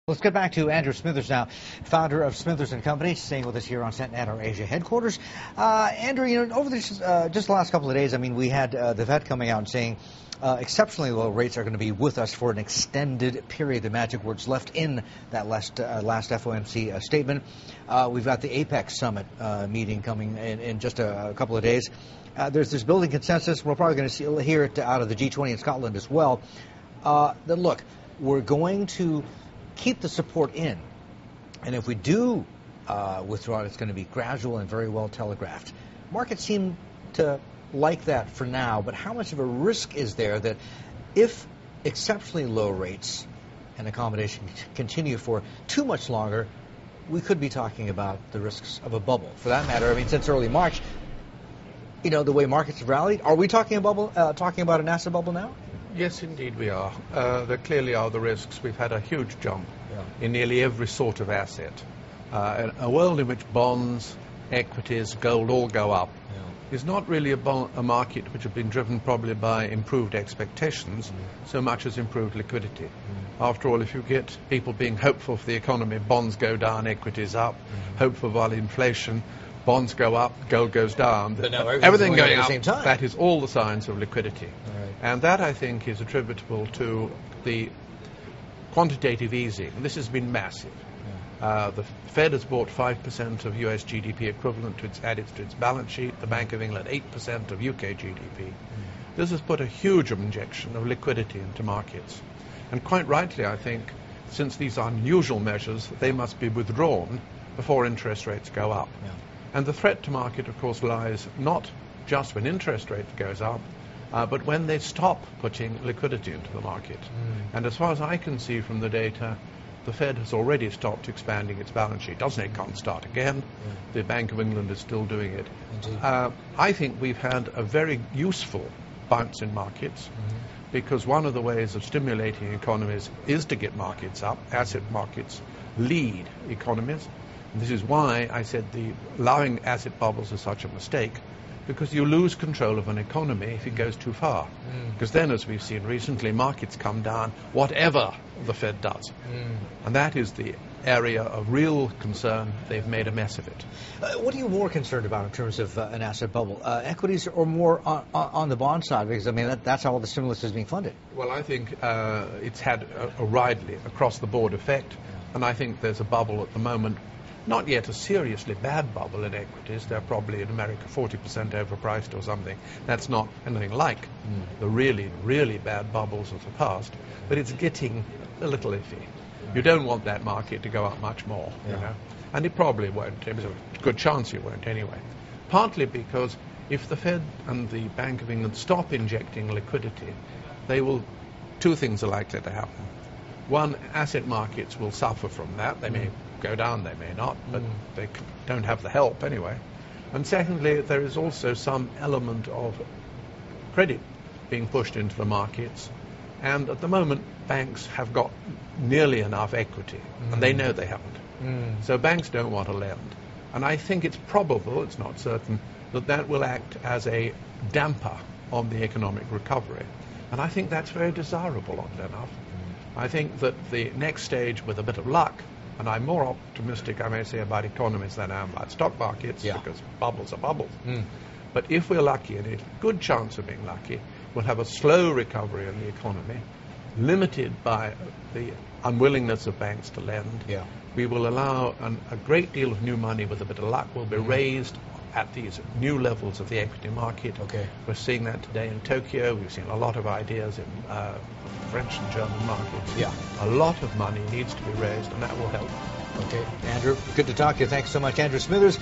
Let's get back to Andrew Smithers now, founder of Smithers & Company, staying with us here on set at our Asia headquarters. Andrew, over this, just the last couple of days, I mean, we had the Fed coming out and saying exceptionally low rates are going to be with us for an extended period. The magic words left in that last FOMC statement. We've got the APEC summit meeting coming in just a couple of days. There's this building consensus. We're probably going to hear it out of the G20 in Scotland as well. That look, we're going to keep the support in, and if we do withdraw, it's going to be gradual and very well telegraphed. Markets seem to like that for now, but how much of a risk is there that if exceptionally low rates and accommodation continue for too much longer, we could be talking about the risks of a bubble? For that matter, I mean, since early March, the way markets have rallied, are we talking about an asset bubble now? Yes, indeed we are. There clearly are the risks. We've had a huge jump in nearly every sort of asset. A world in which bonds, equities, gold all go up is not really a market which has been driven probably by improved expectations so much as improved liquidity. After all, if you get people being hopeful for the economy, bonds go down, equities up, hopeful about inflation, bonds go up, gold goes down, but now everything going up up, at the same time. That is all the signs of liquidity. Right. And that, I think, is attributable to the quantitative easing. This has been massive. The Fed has bought 5% of US GDP equivalent to added to its balance sheet. The Bank of England 8% of UK GDP. This has put a huge injection of liquidity into markets. And quite rightly, I think, since these are unusual measures, they must be withdrawn before interest rates go up. And the threat to market, of course, lies not just when interest rate goes up, but when they stop putting liquidity into the market. And as far as I can see from the data, the Fed has already stopped expanding its balance sheet. Doesn't it can't start again. The Bank of England is still doing it. I think we've had a very useful bounce in markets because one of the ways of stimulating economies is to get markets up. Asset markets lead economies. And this is why I said allowing asset bubbles is such a mistake, because you lose control of an economy if it goes too far. Because then, as we've seen recently, markets come down whatever the Fed does. And that is the area of real concern. They've made a mess of it. What are you more concerned about in terms of an asset bubble? Equities or more on the bond side? Because, I mean, that's how all the stimulus is being funded. Well, I think it's had a widely across-the-board effect. And I think there's a bubble at the moment. Not yet a seriously bad bubble in equities. They're probably in America 40% overpriced or something. That's not anything like the really, really bad bubbles of the past. But it's getting a little iffy. You don't want that market to go up much more, and it probably won't. There's a good chance it won't anyway. Partly because if the Fed and the Bank of England stop injecting liquidity, two things are likely to happen. One, asset markets will suffer from that. They may go down, they may not, but they don't have the help anyway. And secondly, there is also some element of credit being pushed into the markets. And at the moment, banks have got nearly enough equity, and they know they haven't. So banks don't want to lend. And I think it's probable, it's not certain, that will act as a damper on the economic recovery. And I think that's very desirable, oddly enough. I think that the next stage, with a bit of luck, and I'm more optimistic, I may say, about economies than I am about stock markets, because bubbles are bubbles. But if we're lucky, and a good chance of being lucky, we'll have a slow recovery in the economy, limited by the unwillingness of banks to lend. We will allow a great deal of new money, with a bit of luck, will be raised at these new levels of the equity market. We're seeing that today in Tokyo. We've seen a lot of ideas in French and German markets. A lot of money needs to be raised, and that will help. Andrew, good to talk to you. Thanks so much. Andrew Smithers.